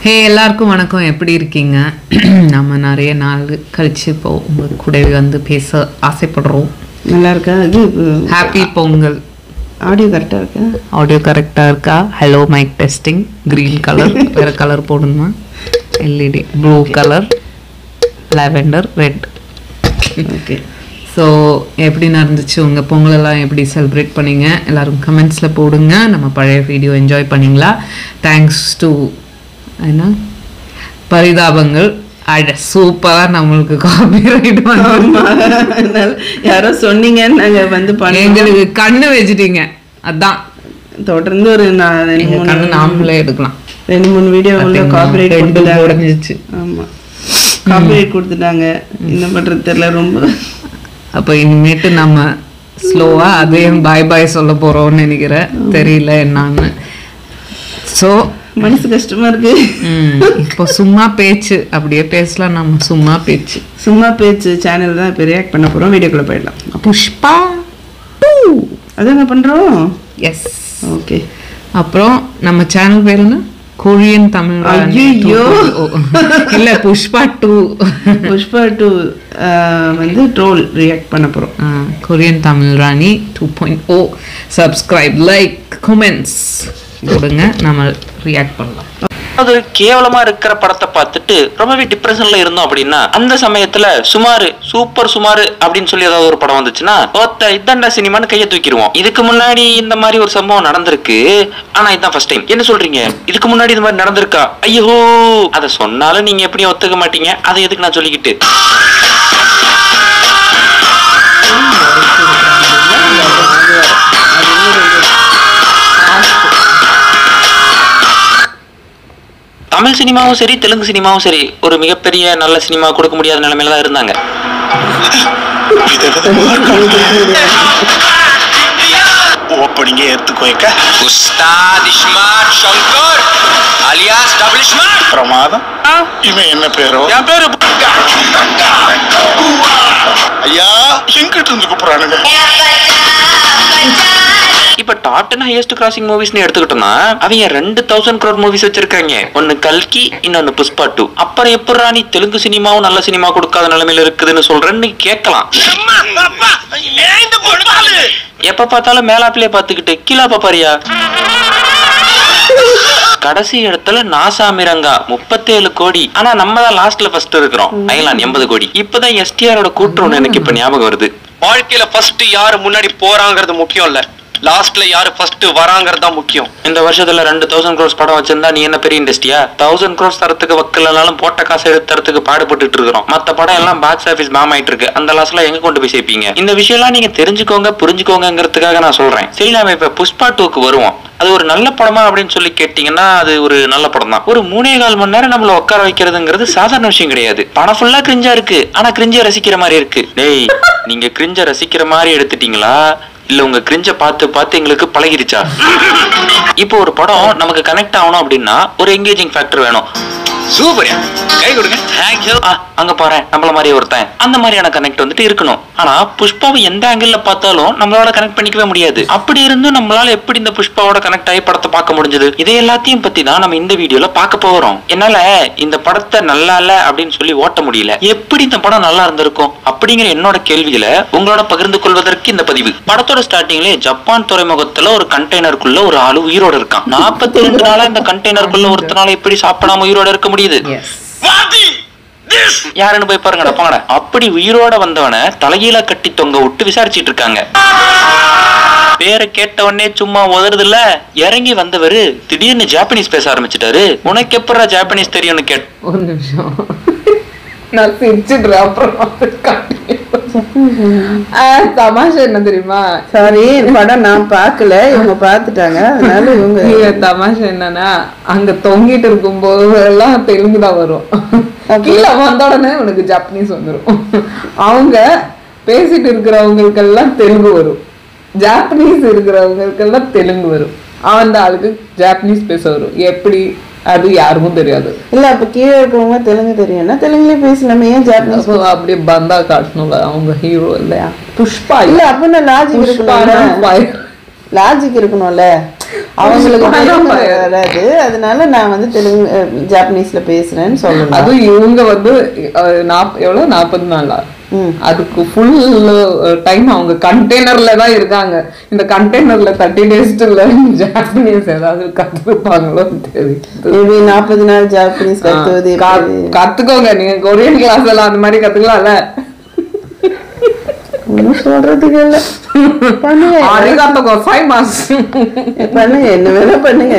ஹே எல்லாருக்கும் வணக்கம். எப்படி இருக்கீங்க? நம்ம நிறைய நாள் கழிச்சு இப்போ உங்க கூடவே வந்து பேச ஆசைப்படுறோம். நல்லா இருக்கா? இது ஹாப்பி பொங்கல். ஆடியோ கரெக்டாக இருக்கா? ஆடியோ கரெக்டாக இருக்கா? Hello mic testing. Green colour வேறு கலர் போடணுமா? LED blue colour, lavender, red. Okay. So எப்படி நடந்துச்சு உங்கள் பொங்கலெல்லாம்? எப்படி செலிப்ரேட் பண்ணீங்க? எல்லோரும் கமெண்ட்ஸில் போடுங்க. நம்ம பழைய வீடியோ என்ஜாய் பண்ணிங்களா? தேங்க்ஸ் டு என்ன பரிதாபங்கள் சூப்பராக நம்மளுக்கு காப்பிரைட் வந்து யாரோ சொன்னீங்கன்னு நாங்கள் வந்து எங்களுக்கு கண்ணு வச்சுட்டீங்க. அதான் தொடர்ந்து ஒரு கண்ணு நாமளே எடுக்கலாம். 2-3 வீடியோ காப்பிரைட் உடஞ்சிச்சு. ஆமாம், காப்பிரைட் கொடுத்துட்டாங்க. என்ன பண்ணுறது தெரியல ரொம்ப. அப்போ இனிமேட்டு நம்ம ஸ்லோவாக அதையும் பாய் பாய் சொல்ல போகிறோம்னு நினைக்கிறேன். தெரியல என்னான்னு. ஸோ மனசு கஷ்டமா இருக்கு. இப்போ சும்மா பேச்சு, அப்படியே பேசலாம். நம்ம சும்மா பேச்சு சேனல் தான் இப்போ ரியாக்ட் பண்ண போகிறோம். வீடியோக்குள்ளே போயிடலாம். புஷ்பா 2 அதாங்க பண்ணுறோம். Yes, okay. அப்புறம் நம்ம சேனல் பேர் என்ன? கொரியன் தமிழ். ஐயோ இல்ல, புஷ்பா 2 வந்து ட்ரோல் ரியாக்ட் பண்ண போகிறோம். Korean Tamil Rani 2.0. Subscribe, like, comments கொடுங்க. நம்ம ரியாக்ட் பண்ணலாம். அது கேவலமா இருக்கிற படத்தை பார்த்துட்டு ரொம்பவே டிப்ரெஷன்ல இருந்தோம் அப்படின்னா, அந்த சமயத்துல சுமாரு சூப்பர் சுமாரு அப்படின்னு சொல்லி ஏதாவது ஒரு படம் வந்துச்சுன்னா இதாண்டா சினிமான்னு கையை தூக்கிடுவோம். இதுக்கு முன்னாடி இந்த மாதிரி ஒரு சம்பவம் நடந்திருக்கு, ஆனா இதுதான் ஃபர்ஸ்ட் டைம். என்ன சொல்றீங்க? இதுக்கு முன்னாடி இந்த மாதிரி நடந்திருக்கா? ஐயோ, அதை சொன்னாலும் நீங்க எப்படியும் ஒத்துக்க மாட்டீங்க. அதை எதுக்கு நான் சொல்லிக்கிட்டு. தமிழ் சினிமாவும் சரி, தெலுங்கு சினிமாவும் சரி, ஒரு மிகப்பெரிய நல்ல சினிமா கொடுக்க முடியாத நிலைமையில தான் இருந்தாங்க. ஓப்பனிங்க எடுத்துக்கோங்க. Ustaad Ismart Shankar alias double smart. பிரமாதம். இவன் என்ன பேரோ? என் பேரு ஐயா, எங்கிட்ட இருந்து கூப்பிடுறானுங்க. இப்ப டாப் 10 ஹையஸ்ட் கிராசிங் மூவிஸ்னு எடுத்துக்கிட்டோம்னா அவங்க 2000 crore மூவிஸ் வச்சிருக்காங்க. ஒன்னு கல்கி, இன்னொன்னு புஷ்பா 2. அப்புறம் எப்படா நீ தெலுங்கு சினிமாவும் நல்ல சினிமா கொடுக்காத நிலைமையில இருக்குதுன்னு சொல்றேன்னு கேட்கலாம். எப்ப பார்த்தாலும் மேலாப்பிலே பாத்துக்கிட்டு கீழா பாப்பாரியா. கடைசி இடத்துல நாசாமிரங்கா 37 கோடி. ஆனா நம்ம தான் லாஸ்ட்ல ஃபர்ஸ்ட் இருக்கிறோம். அயலான் 80 கோடி. இப்பதான் எஸ்டிஆரோட கூட்டுறோம்னு எனக்கு இப்ப ஞாபகம் வருது. வாழ்க்கையில ஃபர்ஸ்ட் யாரு முன்னாடி போறாங்கிறது முக்கியம் இல்ல, லாஸ்ட்ல யாரு ஃபர்ஸ்ட் வராங்கிறது தான் முக்கியம். இந்த வருஷத்துல 2000 crores படம் வச்சிருந்தா நீ என்ன பெரிய இண்டஸ்ட்ரியா? 1000 crores தரத்துக்கு வக்கலனாலும் போட்ட காசை எடுத்து தரத்துக்கு பாடுபட்டு இருக்கிறோம். மத்த படம் எல்லாம் பாக்ஸ் ஆபீஸ் பாம் ஆயிட்டு இருக்கு. அந்த லாஸ்ட்ல எங்க கொண்டு போய் சேர்ப்பீங்க? இந்த விஷயம் எல்லாம் நீங்க தெரிஞ்சுக்கோங்க, புரிஞ்சுக்கோங்கிறதுக்காக நான் சொல்றேன். சரி, நாம இப்ப புஷ்பா 2க்கு வருவோம். அது ஒரு நல்ல படமா அப்படின்னு சொல்லி கேட்டீங்கன்னா அது ஒரு நல்ல படம் தான். ஒரு 3.25 மணி நேரம் நம்மள உட்கார வைக்கிறதுங்கிறது சாதாரண விஷயம் கிடையாது. படம் ஃபுல்லா கிரிஞ்சா இருக்கு, ஆனா கிரிஞ்ச ரசிக்கிற மாதிரி இருக்கு. டேய், நீங்க கிரிஞ்ச ரசிக்கிற மாதிரி எடுத்துட்டீங்களா, இல்ல உங்க கிரிஞ்ச பார்த்து எங்களுக்கு பழகிருச்சா? இப்போ ஒரு படம் நமக்கு கனெக்ட் ஆகணும் அப்படின்னா ஒரு என்கேஜிங் ஃபேக்டர் வேணும். சூப்பர்யா, கை கொடுங்க. தேங்க்யூ. அங்க பாரு, நம்மள மாதிரி ஒருத்தன். அந்த மாதிரியான கனெக்ட் வந்துட்டு இருக்கணும். ஆனா புஷ்பாவை எந்த ஆங்கிள் பார்த்தாலும் நம்மளோட கனெக்ட் பண்ணிக்கவே முடியாது. அப்படி இருந்தும் நம்மளால எப்படி இந்த புஷ்பாவோட கனெக்ட் ஆகி படத்தை பார்க்க முடிஞ்சது? இதை எல்லாத்தையும் பத்தி தான் நம்ம இந்த வீடியோல பார்க்க போறோம். என்னால இந்த படத்தை நல்லா இல்ல அப்படின்னு சொல்லி ஓட்ட முடியல. எப்படி இந்த படம் நல்லா இருந்திருக்கும் அப்படிங்கிற என்னோட கேள்விகளை உங்களோட பகிர்ந்து கொள்வதற்கு இந்த பதிவு. படத்தோட ஸ்டார்டிங்ல ஜப்பான் துறைமுகத்துல ஒரு கண்டெய்னருக்குள்ள ஒரு ஆளு உயிரோட இருக்கான். 42 நாளா இந்த கண்டெய்னருக்குள்ள ஒருத்தனால எப்படி சாப்பிடாம உயிரோட இருக்க முடியுது? யாருன்னு போய் பாருங்கடா, போங்கடா. அப்படி உயிரோட வந்தவனை தலையில கட்டி தொங்க விட்டு விசாரிச்சிட்டு இருக்காங்க. பேரை கேட்ட உடனே சும்மா உதறதுல இறங்கி வந்தவரு திடீர்னு ஜாப்பனீஸ் பேச ஆரம்பிச்சிட்டாரு. உனக்கு எப்படா ஜாப்பனீஸ் தெரியும்னு கேட்ட. ஒரு நிமிஷம், நான் சிரிச்சுடுறேன். அப்புறம் தமாஷா என்ன தெரியுமா? சாரி, படம் நான் பார்க்கல, இவங்க பார்த்துட்டாங்க. அதனால இவங்க தமாஷா என்னன்னா, அங்க தொங்கிட்டு இருக்கும் போது எல்லாம் தெலுங்கு தான் வரும். கீழே வந்த உடனே உனக்கு ஜாப்பனீஸ் வந்துடும். அவங்க பேசிட்டு இருக்கிறவங்களுக்கெல்லாம் தெலுங்கு வரும், ஜாப்பனீஸ் இருக்கிறவங்களுக்கெல்லாம் தெலுங்கு வரும். அந்த ஆளுக்கு ஜாப்பனீஸ் பேச வரும். எப்படி? அது யாருக்கும் தெரியாது. இல்ல, அப்ப கீழே இருக்கவங்க தெலுங்கு தெரியும்னா தெலுங்குலயே பேசலாமே, ஏன் ஜாப்பனீஸ் அப்படியே பந்தா காட்டணும்ல அவங்க ஹீரோ இல்லையா? புஷ்பா இல்ல, அப்ப நான் லாஜிக் லாஜிக் இருக்கணும்ல, அவங்களுக்கு வராது. அதனால நான் வந்து தெலுங்கு ஜாப்பனீஸ்ல பேசுறேன்னு சொல்லலாம். அதுவும் இவங்க வந்து எவ்வளவு 40 நாளா அதுக்கு ஃபுல் டைம் அவங்க கண்டெய்னர்ல தான் இருக்காங்க. இந்த கண்டெய்னர்ல 30 டேஸ்ல ஜாப்பனீஸ் ஏதாவது கத்துப்பாங்களோ தெரியும். 40 நாள் ஜாப்பனீஸ் கத்துவது கத்துக்கோங்க. நீங்க கொரியன் கிளாஸ் எல்லாம் அந்த மாதிரி கத்துக்கலாம்ல. ஒன்னும் சொல்றதுக்கு இல்ல, பண்ணுங்க என்ன வேணா பண்ணுங்க.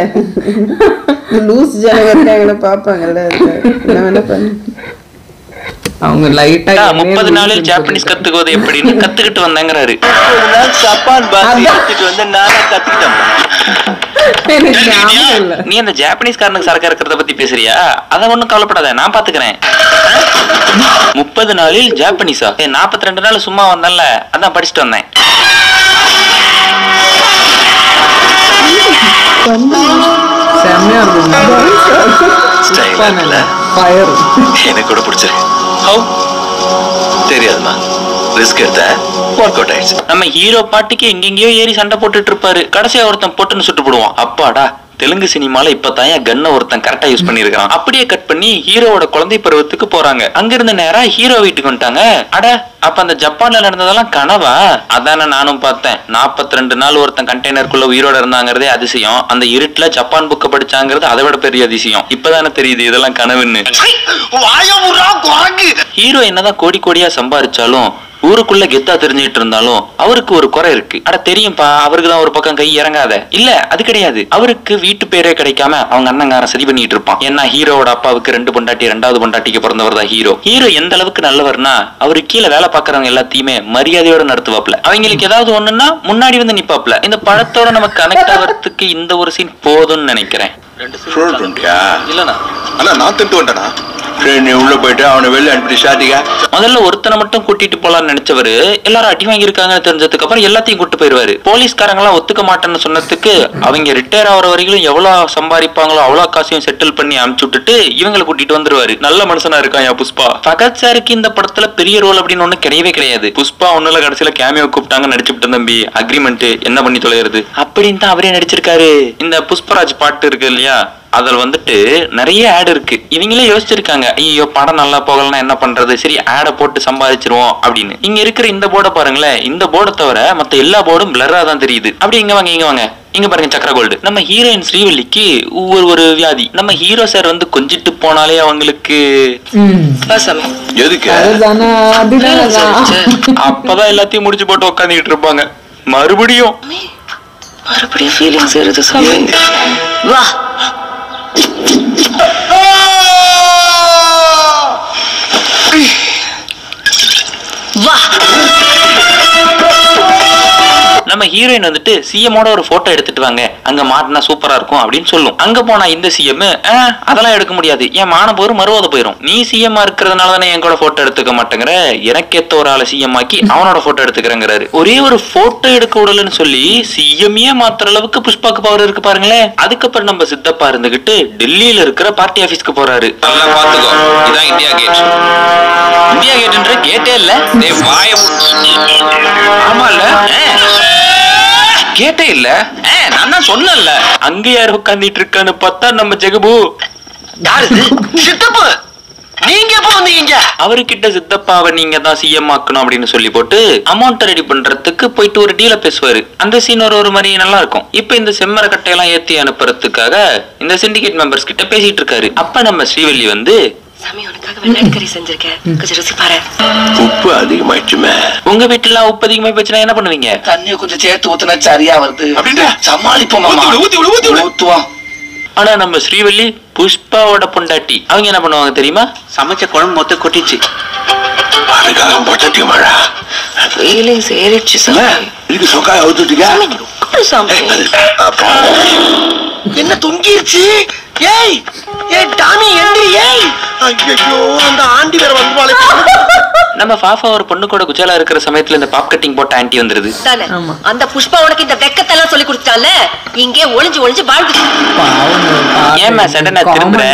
லூஸ் ஜனங்க பாப்பாங்கல்ல, என்ன வேணா பண்ணுங்க. அவங்க லைட்டா 30 நாளில் ஜாப்பனீஸ் கத்துக்குவது எப்படின்னு கத்துக்கிட்டு வந்தாங்கறாரு. நீ அந்த ஜாப்பனீஸ் காரனுக்கு சரக்கு இருக்கிறத பத்தி பேசுறியா? அத ஒண்ணும் கவலைப்படாத, நான் பாத்துக்கிறேன். 30 நாளில் ஜாப்பனீஸா? 42 நாள் சும்மா வந்தேன்ல, அதான் படிச்சுட்டு வந்தேன். எனக்கு கூட பிடிச்சிருக்கு. தெரியாதுமா, ரிஸ்க் எடுத்த ஒர்க் அவுட் ஆயிடுச்சு. நம்ம ஹீரோ பாட்டுக்கு எங்கெங்கயோ ஏறி சண்டை போட்டுட்டு இருப்பாரு. கடைசியா ஒருத்தன் போட்டுன்னு சுட்டு போடுவான். அப்பாடா, தெலுங்கு சினிமால இப்பதான் கன்ன ஒருத்தன் கரெக்டா யூஸ் பண்ணிருக்கான். அப்படியே கட் பண்ணி ஹீரோவோட குழந்தை பருவத்துக்கு போறாங்க. அங்க இருந்து நேரா ஹீரோ வீட்டுக்கு வந்துட்டாங்க. அட, அப்ப அந்த ஜப்பான்ல நடந்ததெல்லாம் கனவா? அதான நானும் பார்த்தேன். 42 நாள் ஒருத்தன் கண்டெய்னருக்குள்ள உயிரோட இருந்தாங்கிறதே அதிசயம். அந்த இருட்டுல ஜப்பான் புக்க படிச்சாங்கிறது அதை விட பெரிய அதிசயம். இப்பதானே தெரியுது இதெல்லாம் கனவுன்னு. ஹீரோ என்னதான் கோடி கோடியா சம்பாரிச்சாலும், ஊருக்குள்ள கெத்தா தெரிஞ்சுட்டு இருந்தாலும் அவருக்கு ஒரு குறை இருக்கு. அட தெரியும்பா, அவருக்கு தான் ஒரு பக்கம் கை இறங்காத. இல்ல, அது கிடையாது. அவருக்கு வீட்டு பேரே கிடைக்காம அவங்க அண்ணங்காரன் சரி பண்ணிட்டு இருப்பான். ஏன்னா ஹீரோவோட அப்பாவுக்கு 2 பொண்டாட்டி, 2வது பொண்டாட்டிக்கு பிறந்தவர் தான் ஹீரோ. ஹீரோ எந்த அளவுக்கு நல்லவர்னா, அவரு கீழே வேலை பாக்குறவங்க எல்லாத்தையுமே மரியாதையோட நடத்துவாப்ல. அவங்களுக்கு ஏதாவது ஒண்ணுன்னா முன்னாடி வந்து நிப்பாப்ல. இந்த படத்தோட நம்ம கனெக்ட் ஆகிறதுக்கு இந்த ஒரு சீன் போதும்னு நினைக்கிறேன். உள்ள போயிட்டு அவனை வெளில அனுப்பிட்டு ஷாட்டிங்க. முதல்ல ஒருத்தனை மட்டும் கூட்டிட்டு போலான்னு நினைச்சவரு எல்லாரும் அடி வாங்கி இருக்காங்கன்னு தெரிஞ்சதுக்கு அப்புறம் எல்லாத்தையும் கூட்டு போயிருவாரு. போலீஸ்காரங்க எல்லாம் ஒத்துக்க மாட்டேன்னு சொன்னதுக்கு அவங்க ரிட்டையர் ஆகிற வரைக்கும் எவ்வளவு சம்பாதிப்பாங்களோ அவ்வளவு காசையும் செட்டில் பண்ணி அனுப்பிச்சு விட்டுட்டு இவங்களை கூட்டிட்டு வந்துருவாரு. நல்ல மனுஷனா இருக்கான் புஷ்பா. ஃபகத் சாருக்கு இந்த படத்துல பெரிய ரோல் அப்படின்னு ஒண்ணு கிடையவே கிடையாது. புஷ்பா ஒண்ணுல கடைசியில கேமியோ கூப்பிட்டாங்க, நடிச்சுட்டு தம்பி அக்ரிமெண்ட் என்ன பண்ணி தொலைகிறது அப்படின்னு தான் அவரே நடிச்சிருக்காரு. இந்த புஷ்பராஜ் பாட்டு இருக்கு இல்லையா, அதுல வந்துட்டு நிறைய ஆட் இருக்கு. இவங்களே யோசிச்சிருக்காங்க, ஐயோ படம் நல்லா போகலன்னா என்ன பண்றது, சரி ஆட போட்டு சம்பாதிச்சிருவோம் அப்படின்னு. இங்க இருக்கிற இந்த போர்டை பாருங்களேன், இந்த போர்டை தவிர மத்த எல்லா போர்டும் பிளரா தான் தெரியுது. அப்படி இங்க வாங்க, இங்க வாங்க, இங்க பாருங்க சக்கர கோல்டு. நம்ம ஹீரோயின் ஸ்ரீவல்லிக்கு ஒரு வியாதி. நம்ம ஹீரோ சார் வந்து கொஞ்சிட்டு போனாலே அவங்களுக்கு எதுக்கு அப்பதான் எல்லாத்தையும் முடிச்சு போட்டு உட்காந்துக்கிட்டு இருப்பாங்க. மறுபடியும் ஃபீலிங்ஸ் வருது. வா நம்ம ஹீரோயின் வந்துட்டு சிஎம்மோட ஒரு போட்டோ எடுத்துட்டு வாங்க, அங்க மாட்டினா சூப்பரா இருக்கும் அப்படின்னு சொல்லும். அங்க போனா இந்த சிஎம் அதெல்லாம் எடுக்க முடியாது, என் மான போயிரும், மறுவாத போயிரும். நீ சிஎம்மா இருக்கிறதுனால தானே என் கூட போட்டோ எடுத்துக்க மாட்டேங்கிற, எனக்கு ஏத்த ஒரு ஆளை சிஎம் ஆக்கி அவனோட போட்டோ எடுத்துக்கிறேங்கிறாரு. ஒரே ஒரு போட்டோ எடுக்க விடலன்னு சொல்லி சிஎம்ஏ மாத்துற அளவுக்கு புஷ்பாக்கு பவர் இருக்கு பாருங்களேன். அதுக்கப்புறம் நம்ம சித்தப்பா இருந்துகிட்டு டெல்லியில இருக்கிற பார்ட்டி ஆபீஸ்க்கு போறாரு. பாத்துக்கோ, இதான் இந்தியா கேட். இந்தியா கேட்ன்ற கேட்டே இல்ல. ஆமா இல்ல, கேட்டே இல்ல. நான் தான் சொன்னேன்ல. அங்க யாரு உட்கார்ந்துட்டு இருக்கான்னு பார்த்தா நம்ம ஜெகபு. யாரு? சித்தப்பா. நீங்க எப்ப வந்தீங்க? அவர்கிட்ட சித்தப்பாவை நீங்க தான் சிஎம் ஆக்கணும் அப்படின்னு சொல்லி போட்டு அமௌண்ட் ரெடி பண்றதுக்கு போயிட்டு ஒரு டீல பேசுவாரு. அந்த சீன் ஒரு மாதிரி நல்லா இருக்கும். இப்ப இந்த செம்மர கட்டையெல்லாம் ஏத்தி அனுப்புறதுக்காக இந்த சிண்டிகேட் மெம்பர்ஸ் கிட்ட பேசிட்டு இருக்காரு. அப்ப நம்ம ஸ்ரீவல்லி வந்து, சாமி உனக்காக வெள்ளாடு கறி செஞ்சிருக்கேன், கொஞ்சம் ருசி பாரு. உப்பு அதிகமாயிடுச்சுமே. உங்க வீட்டுல உப்பு அதிகமா போச்சுன்னா என்ன பண்ணுவீங்க? தண்ணிய கொஞ்சம் சேர்த்து ஊத்துனா சரியா வருது அப்படின்ற சமாளிப்போம். ஊத்துவோம். ஆனா நம்ம ஸ்ரீவல்லி புஷ்பாவோட பொண்டாட்டி, அவங்க என்ன பண்ணுவாங்க தெரியுமா? சமைச்ச குழம்பு மொத்த கொட்டிச்சு. அதுக்காக பொட்டாட்டி மழை ஃபீலிங்ஸ் ஏறிடுச்சு சாமி. இதுக்கு சொக்காய ஊத்துட்டீங்க. என்ன தொங்கிருச்சு? ஏய் ஏய் டாமி எந்திரி. ஏய் ஐயோ அந்த ஆண்டி வேற வந்து நம்ம பாஃபா ஒரு பொண்ணு கூட குஜாலா இருக்கிற சமயத்துல இந்த பாப் கட்டிங் போட்ட ஆண்டி வந்துருது. அந்த புஷ்பா உனக்கு இந்த வெக்கத்தெல்லாம் சொல்லி கொடுத்தால இங்கே ஒளிஞ்சு ஒளிஞ்சு வாழ்ந்து. ஏமா சடனா திரும்புற?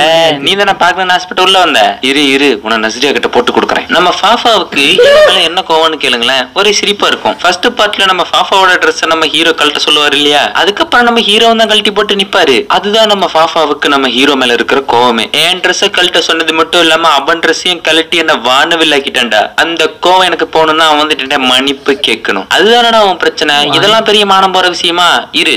நீ தானே பாக்கணும் ஹாஸ்பிட்டல் உள்ள வந்த. இரு உன்னை நஸ்ரியா கிட்ட போட்டு கொடுக்குறேன். நம்ம பாஃபாவுக்கு என்ன கோவம்னு கேளுங்களேன். ஒரே சிரிப்பா இருக்கும். ஃபர்ஸ்ட் பார்ட்ல நம்ம பாஃபாவோட ட்ரெஸ் நம்ம ஹீரோ கழட்ட சொல்லுவாரு இல்லையா, அதுக்கப்புறம் நம்ம ஹீரோ தான் கழட்டி போட்டு நிப்பாரு. அதுதான் நம்ம பாஃபாவுக்கு நம்ம ஹீரோ மேல இருக்கிற கோவமே. என் ட்ரெஸ் கழட்ட சொன்னது மட்டும் இல்லாம அவன் ட்ரெஸ்ஸையும் கழட்டி என்ன வானவில் ஆக்கிட்டான்டா. அந்த கோவம் எனக்கு போகணும்னா அவன் வந்துட்டு மன்னிப்பு கேட்கணும். அதுதானடா அவன் பிரச்சனை. இதெல்லாம் பெரிய மானம் போற விஷயமா? இரு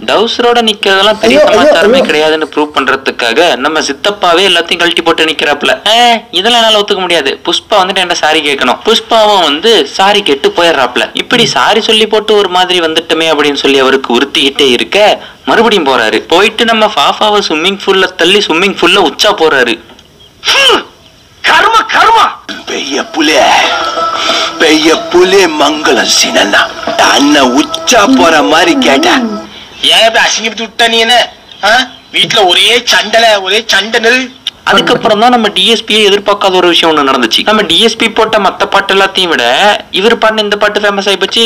டவுசரோட நிக்கிறதெல்லாம் பெரிய சமாச்சாரமே கிடையாதுன்னு ப்ரூவ் பண்றதுக்காக நம்ம சித்தப்பாவே எல்லாத்தையும் கழட்டி போட்டு நிக்கிறாப்ல. இதெல்லாம் என்னால ஒத்துக்க முடியாது. புஷ்பா வந்துட்டு என்ன சாரி கேட்கணும். புஷ்பாவும் வந்து சாரி கேட்டு போயிடுறாப்ல. இப்படி சாரி சொல்லி போட்டு ஒரு மாதிரி வந்துட்டுமே அப்படின்னு சொல்லி அவருக்கு உறுத்திக்கிட்டே இருக்க மறுபடியும் போறாரு. போயிட்டு நம்ம பாஃபாவை ஸ்விம்மிங் பூல்ல தள்ளி ஸ்விம்மிங் பூல்ல உச்சா போறாரு. கர்ம கர்மா பெய்ய புலே மங்களம் சினன்னா அண்ணன் உச்சா போற மாதிரி கேட்டேன். ஏன் அசிங்கப்பட்டு விட்ட நீ என்ன? வீட்டுல ஒரே சண்டை. அதுக்கப்புறம் தான் நம்ம டிஎஸ்பியை எதிர்பார்க்காத ஒரு விஷயம் ஒண்ணு நடந்துச்சு. நம்ம டிஎஸ்பி போட்ட மத்த பாட்டு எல்லாத்தையும் விட இவர் பாட்டு இந்த பாட்டு ஃபேமஸ் ஆகி போச்சு.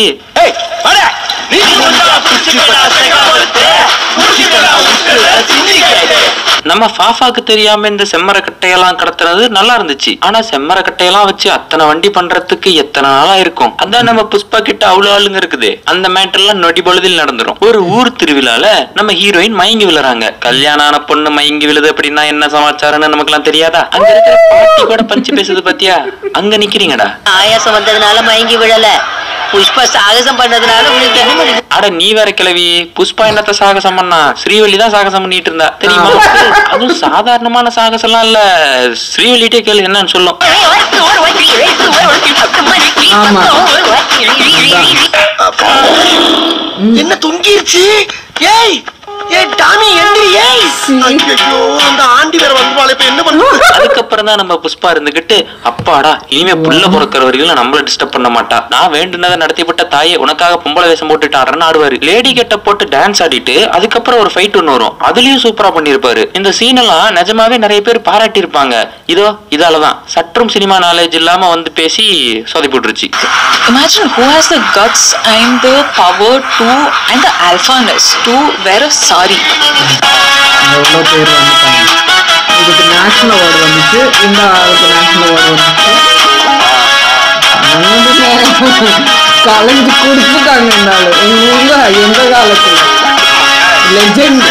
நம்ம பாஃபாக்கு தெரியாம இந்த செம்மர கட்டையெல்லாம் கடத்துறது நல்லா இருந்துச்சு. ஆனா செம்மர கட்டையெல்லாம் வச்சு அத்தனை வண்டி பண்றதுக்கு எத்தனை நாளா இருக்கும். அதான் நம்ம புஷ்பா கிட்ட அவ்வளவு ஆளுங்க இருக்குது. அந்த மேட்டர்லாம் நொடி பொழுதில் நடந்துரும். ஒரு ஊர் திருவிழால நம்ம ஹீரோயின் மயங்கி விழுறாங்க. கல்யாணம் ஆன பொண்ணு மயங்கி விழுது அப்படின்னா என்ன சமாச்சாரம்னு நமக்கு எல்லாம் தெரியாதா? அங்க இருக்கிற பாட்டி கூட பஞ்சு பேசுது பாத்தியா? அங்க நிக்கிறீங்கடா. ஆயாசம் வந்ததுனால மயங்கி விழல, புஷ்பா சாகசம் பண்ணதுனால உங்களுக்கு. அட நீ வேற கிளவி. புஷ்பா என்னத்த சாகசம் பண்ணா? ஸ்ரீவல்லி தான் சாகசம் பண்ணிட்டு இருந்தா தெரியுமா? அதுவும் சாதாரணமான சாகசம் எல்லாம் இல்ல. ஸ்ரீவல்லிட்டே கேளு என்னன்னு சொல்லும். என்ன தொங்கிருச்சு? ஏய் டாமி எந்திரி. ஐயோ அந்த ஆண்டி வேற வந்து இப்ப என்ன பண்ணுவோம்? அதுக்கப்புறம் தான் நம்ம புஷ்பா இருந்துகிட்டு அப்பாடா இனிமே புள்ள பிறக்கிற வரைக்கும் நம்மள டிஸ்டர்ப் பண்ண மாட்டா. நான் வேண்டுனதை நடத்திவிட்ட தாயே உனக்காக பொம்பளை வேஷம் போட்டுட்டு ஆடுறேன்னு ஆடுவாரு. லேடி கெட்ட போட்டு டான்ஸ் ஆடிட்டு அதுக்கப்புறம் ஒரு ஃபைட் ஒன்று வரும். அதுலயும் சூப்பரா பண்ணிருப்பாரு. இந்த சீன் எல்லாம் நிஜமாவே நிறைய பேர் பாராட்டி இருப்பாங்க. இதாலதான் சற்றும் சினிமா நாலேஜ் இல்லாம வந்து பேசி சொதி போட்டுருச்சு. Imagine who has the guts and the power to and the alphaness to wear a sari. எவ்வளோ பேர் வந்துட்டாங்க. இதுக்கு நேஷனல் அவார்டு வந்துச்சு. இந்த ஆளுக்கு நேஷனல் அவார்டு வந்துச்சு. கலைஞ்சு கொடுத்துட்டாங்க. இந்த ஆளு எங்க ஊர்ல எந்த காலத்துல லெஜெண்ட்.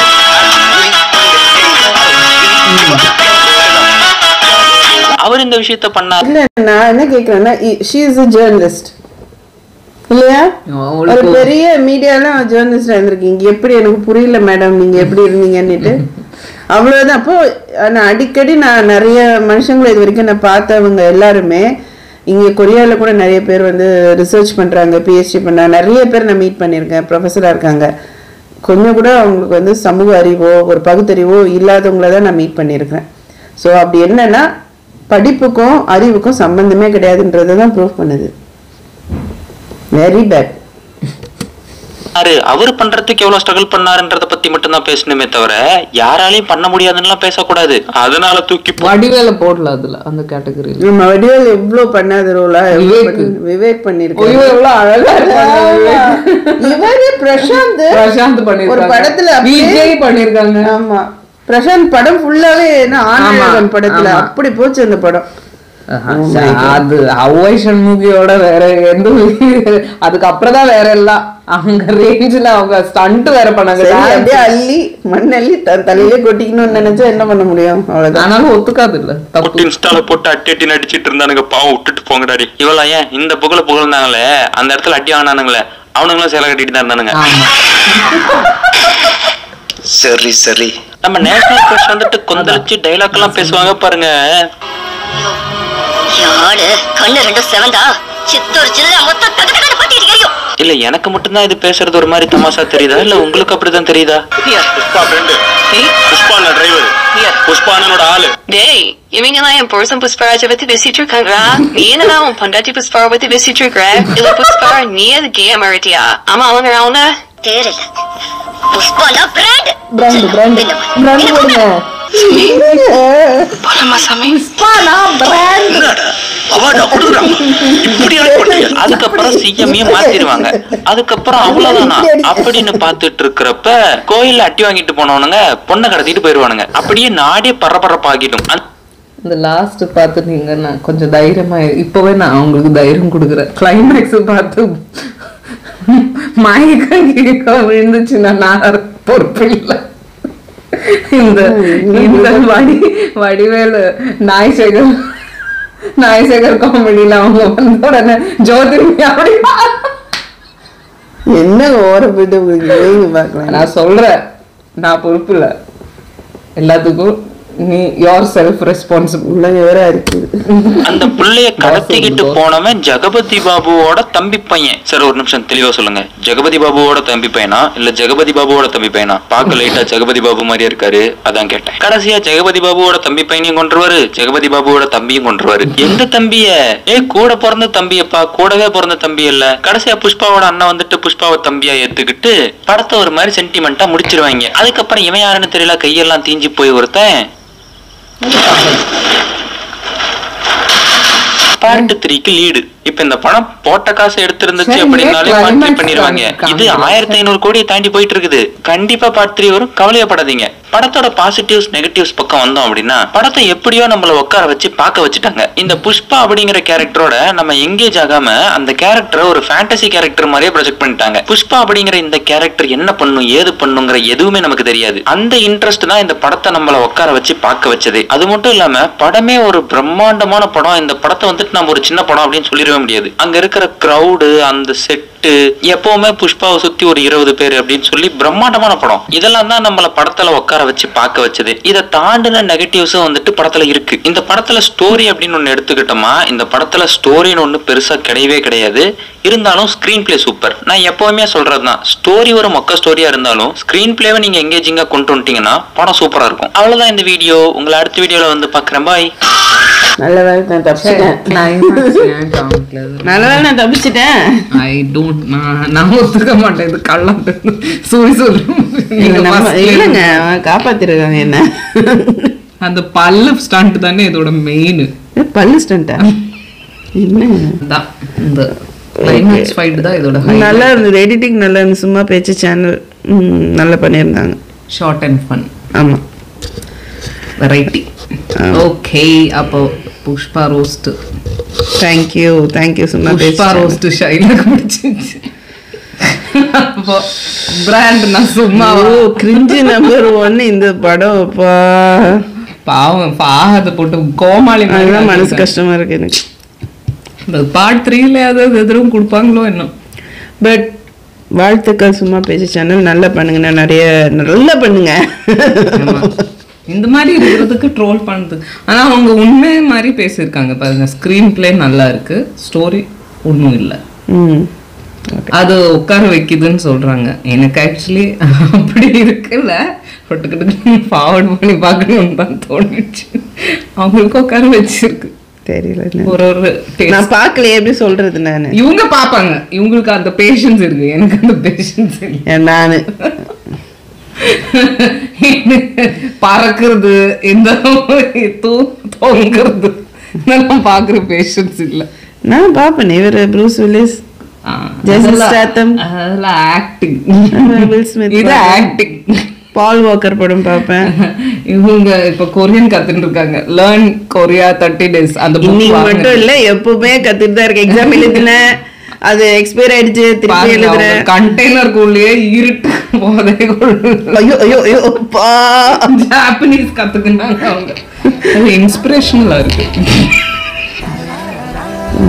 அவர் இந்த விஷயத்த பண்ணாரு. இல்ல நான் என்ன கேக்குறேன்னா she is a journalist இல்லையா? ஒரு பெரிய மீடியால ஜேர்னலிஸ்டா இருந்திருக்கீங்க. எப்படி எனக்கு புரியல மேடம் நீங்க எப்படி இருந்தீங்கன்னுட்டு. அவ்வளவுதான். அப்போ நான் அடிக்கடி நான் நிறைய மனுஷங்களை இது வரைக்கும் நான் பார்த்தவங்க எல்லாருமே இங்கே கொரியாவில் கூட நிறைய பேர் வந்து ரிசர்ச் பண்ணுறாங்க, பிஹெச்டி பண்ணுறாங்க. நிறைய பேர் நான் மீட் பண்ணியிருக்கேன், ப்ரொஃபஸராக இருக்காங்க. கொஞ்சம் கூட அவங்களுக்கு வந்து சமூக அறிவோ ஒரு பகுத்தறிவோ இல்லாதவங்கள தான் நான் மீட் பண்ணியிருக்கேன். ஸோ அப்படி என்னன்னா படிப்புக்கும் அறிவுக்கும் சம்பந்தமே கிடையாதுன்றதை தான் ப்ரூவ் பண்ணுது. Very bad. அவர் பண்றதுக்கு எவ்வளவு ஸ்ட்ரகிள் பண்ணாருன்றத பத்தி மட்டும் தான் பேசணுமே தவிர யாராலையும் பண்ண முடியாதுன்னு பேசக்கூடாது. அதனால தூக்கி வடிவேல போடல அதுல அந்த கேட்டகரியில. நம்ம வடிவேல் எவ்வளவு பண்ணாத ரோலா விவேக் பண்ணிருக்காரு. எவ்வளவு அழகா இவரு பிரசாந்த் பண்ணிருக்காங்க. ஒரு படத்துல விஜய் பண்ணிருக்காங்க. ஆமா பிரசாந்த் படம் ஃபுல்லாவே என்ன ஆனந்தன் படத்துல அப்படி போச்சு அந்த படம். அது அவைஷன் மூவியோட வேற எந்த அதுக்கப்புறம் தான் வேற எல்லாம் அவங்க ரேஞ்சில அவங்க ஸ்டண்ட் வேற பண்ணாங்க. அப்படியே அள்ளி மண்ணள்ளி தலையிலே கொட்டிக்கணும்னு நினைச்சா என்ன பண்ண முடியும்? அவ்வளவுதான். ஆனாலும் ஒத்துக்காது இல்ல. தப்பு இன்ஸ்டால போட்டு அட்டி நடிச்சிட்டு இருந்தானுங்க. பாவம் விட்டுட்டு போங்கடாடி. இவளா ஏன் இந்த புகழ்ந்தாங்களே அந்த இடத்துல அடி வாங்கினானுங்களே அவனுங்களும் சேலை கட்டிட்டு தான் இருந்தானுங்க. சரி சரி. நம்ம நேஷனல் பிரஸ் வந்துட்டு கொந்தளிச்சு டைலாக் எல்லாம் பேசுவாங்க பாருங்க. யாரு கண்ணு ரெண்டும் செவந்தா சித்தூர் ஜில்லா மொத்தம் தகதகன்னு பத்திட்டு எரியும். இல்ல எனக்கு மட்டும்தான் இது பேசுறது ஒரு மாதிரி தமாஷா தெரியுதா இல்ல உங்களுக்கு அப்படிதான் தெரியுதா? புஷ்பா ஃப்ரெண்ட், புஷ்பா டிரைவர், புஷ்பா அண்ணனோட ஆளு. டேய், இவங்கெல்லாம் என் புருஷன் புஷ்பராஜை பத்தி பேசிட்டு இருக்காங்களா? நீ என்னதான் உன் பொண்டாட்டி புஷ்பாவை பத்தி பேசிட்டு இருக்கிற? இல்ல புஷ்பா நீ அது கே அமர்த்தியா? ஆமா அவங்க அவன தெரியல. புஷ்பால பிராண்ட் பிராண்ட் போடுங்க. போலாமா சாமி? அதுக்கப்புறம் சிஎம்ஏ மாத்திருவாங்க. அதுக்கப்புறம் அவ்வளவுதானா அப்படின்னு பாத்துட்டு இருக்கிறப்ப கோயில்ல அட்டி வாங்கிட்டு போனவனுங்க பொண்ணை கடத்திட்டு போயிருவானுங்க. அப்படியே நாடே பரபரப்பாகிடும். இந்த லாஸ்ட் பார்த்துட்டீங்கன்னா கொஞ்சம் தைரியமா இப்பவே நான் அவங்களுக்கு தைரியம் கொடுக்குறேன். கிளைமேக்ஸ் பார்த்து மயக்கம் விழுந்துச்சுன்னா நான் பொறுப்பு இல்லை. இந்த வடிவேலு நாய்சேகர் காமெடியில அவங்க வந்த உடனே ஜோதிர்மி அப்படி என்ன ஓர போயிட்டு பாக்கலாம். நான் சொல்றேன், நான் பொறுப்பு இல்லை எல்லாத்துக்கும். நீ யோர் செல்ஃப் ரெஸ்பான்சிபிள் இருக்குது. அந்த புள்ளைய கடத்திக்கிட்டு போனவன் ஜெகபதி பாபுவோட தம்பி பையன். சார் ஒரு நிமிஷம் தெளிவா சொல்லுங்க, ஜெகபதி பாபுவோட தம்பி பையனா இல்ல ஜெகபதி பாபுவோட தம்பி பையனா? பார்க்க லைட்டா ஜெகபதி பாபு மாதிரியே இருக்காரு, அதான் கேட்டேன். கடைசியா ஜெகபதி பாபுவோட தம்பி பையனையும் கொண்டுருவாரு, ஜெகபதி பாபுவோட தம்பியும் கொண்டுருவாரு. எந்த தம்பிய? கூட பிறந்த தம்பியப்பா, கூடவே பிறந்த தம்பி இல்ல. கடைசியா புஷ்பாவோட அண்ணன் வந்துட்டு புஷ்பாவை தம்பியா ஏத்துக்கிட்டு படத்தை ஒரு மாதிரி சென்டிமெண்டா முடிச்சிருவாங்க. அதுக்கப்புறம் இவன் யாருன்னு தெரியல, கையெல்லாம் தீஞ்சு போய் ஒருத்தன் பார்ட் 3க்கு லீடு. இப்ப இந்த படம் போட்ட காசு எடுத்திருந்துச்சு அப்படின்னாலே பார்ட் பண்ணிடுவாங்க. இது 1500 கோடியை தாண்டி போயிட்டு இருக்குது. கண்டிப்பா பார்ட் 3 வரும், கவலையப்படாதீங்க. படத்தோட பாசிட்டிவ்ஸ் நெகட்டிவ்ஸ் பக்கம் வந்தோம் அப்படின்னா படத்தை எப்படியோ நம்மள உட்கார வச்சு பார்க்க வச்சுட்டாங்க. இந்த புஷ்பா அப்படிங்கிற கேரக்டரோட நம்ம எங்கேஜ் ஆகாம அந்த கேரக்டரை ஒரு ஃபேண்டசி கேரக்டர் மாதிரியே ப்ரொஜெக்ட் பண்ணிட்டாங்க. புஷ்பா அப்படிங்கிற இந்த கேரக்டர் என்ன பண்ணும் ஏது பண்ணுங்கிற எதுவுமே நமக்கு தெரியாது. அந்த இன்ட்ரெஸ்ட் தான் இந்த படத்தை நம்மள உட்கார வச்சு பார்க்க வச்சது. அது மட்டும் இல்லாம படமே ஒரு பிரம்மாண்டமான படம். இந்த படத்தை வந்துட்டு நம்ம ஒரு சின்ன படம் அப்படின்னு சொல்லிடவே முடியாது. அங்க இருக்கிற கிரௌடு, அந்த செட்டு, எப்பவுமே புஷ்பாவை சுத்தி ஒரு 20 பேர் அப்படின்னு சொல்லி பிரம்மாண்டமான படம். இதெல்லாம் தான் நம்மள படத்துல உட்கார வச்சு பார்க்க வச்சது. இதை தாண்டின நெகட்டிவ்ஸும் வந்துட்டு படத்துல இருக்கு. இந்த படத்துல ஸ்டோரி அப்படின்னு ஒண்ணு எடுத்துக்கிட்டோமா, இந்த படத்துல ஸ்டோரின்னு ஒண்ணு பெருசா கிடையவே கிடையாது. இருந்தாலும் ஸ்கிரீன் பிளே சூப்பர். நான் எப்பவுமே சொல்றதுதான், ஸ்டோரி ஒரு மொக்க ஸ்டோரியா இருந்தாலும் ஸ்கிரீன் பிளேவை நீங்க எங்கேஜிங்கா கொண்டு வந்துட்டீங்கன்னா படம் சூப்பரா இருக்கும். அவ்வளவுதான் இந்த வீடியோ. உங்களை அடுத்த வீடியோல வந்து பாக்குறேன். பாய். நல்ல வேலை நான் தப்பிச்சிட்டேன். நல்ல வேலை நான் தப்பிச்சிட்டேன். நான் ஒத்துக்க மாட்டேன். இது கள்ளம் இல்லைங்க, காப்பாத்திருக்காங்க என்ன. அந்த பல்லு ஸ்டண்ட் தானே இதோட மெயின். பல்லு ஸ்டண்டா? என்ன இந்த கிளைமேக்ஸ் ஃபைட் தான் இதோட நல்லா இருந்தது. எடிட்டிங் நல்லா இருந்துச்சு. சும்மா பேச்சு சேனல் நல்லா பண்ணியிருந்தாங்க. Short and fun. ஆமா, வெரைட்டி. ஓகே, அப்போ புஷ்பா ரோஸ்ட். Thank you thank you. சும்மா புஷ்பா ரோஸ்ட் ஷைலுக்கு பிடிச்சிச்சு. அப்போ பிராண்ட் நான் சும்மா கிரிஞ்சி நம்பர் 1 இந்த படம். பாவம் பாகத்தை போட்டு கோமாளி மாதிரி மனசு கஷ்டமா இருக்கு எனக்கு. பார்ட் 3ல ஏதாவது எதிரும் கொடுப்பாங்களோ இன்னும். பட் வாழ்த்துக்கள் சும்மா பேச்சு சேனல். நல்லா பண்ணுங்க, நிறைய நல்லா பண்ணுங்க. இந்த மாதிரி இருக்கிறதுக்கு ட்ரோல் பண்ணுது. ஆனா அவங்க உண்மை மாதிரி பேசியிருக்காங்க பாருங்க. ஸ்கிரீன் பிளே நல்லா இருக்கு, ஸ்டோரி ஒன்றும் இல்லை. அது உட்கார வைக்குதுன்னு சொல்றாங்க. எனக்கு ஆக்சுவலி அப்படி இருக்குல்ல, ஃபார்வர்ட் பண்ணி பார்க்கணும்னு தான் தோணுச்சு. அவங்களுக்கு உட்கார வச்சிருக்கு. தெரியல, ஒரு நான் பார்க்கல. எப்படி சொல்றது? நான் இவங்க பாப்பாங்க, இவங்களுக்கு அந்த பேஷன்ஸ் இருக்கு, எனக்கு அந்த பேஷன்ஸ் இல்லை. நானு பறக்கிறது, இந்த தொங்குறது இதெல்லாம் பாக்குற பேஷன்ஸ் இல்ல. நான் பாப்பேன். இவர் ப்ரூஸ் வில்லிஸ், ஜேசன் ஸ்டாத்தம், அதெல்லாம் ஆக்டிங். வில் ஸ்மித், இது ஆக்டிங். பால் வாக்கர் படம் பாப்பேன். இவங்க இப்ப கொரியன் கத்துட்டு இருக்காங்க. Learn Korea 30 days. அந்த இன்னைக்கு மட்டும் இல்ல, எப்பவுமே கத்துட்டு தான் இருக்கு. எக்ஸாம் எழுதுனேன், அது எக்ஸ்பயர் ஆயிடுச்சு, திருப்பி எழுதுறேன். கண்டெய்னருக்குள்ளேயே இருட்டு போதைகள். ஐயோ ஐயோ ஐயோ, ஜாப்பனீஸ் கத்துக்கினாங்க அவங்க. அது இன்ஸ்பிரேஷனலா இருக்கு.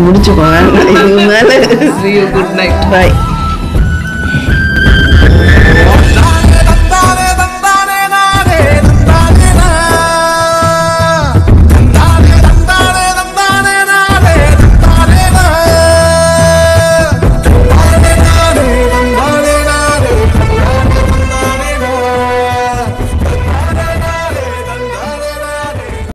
முடிச்சுக்கோங்க. See you, good night. Bye.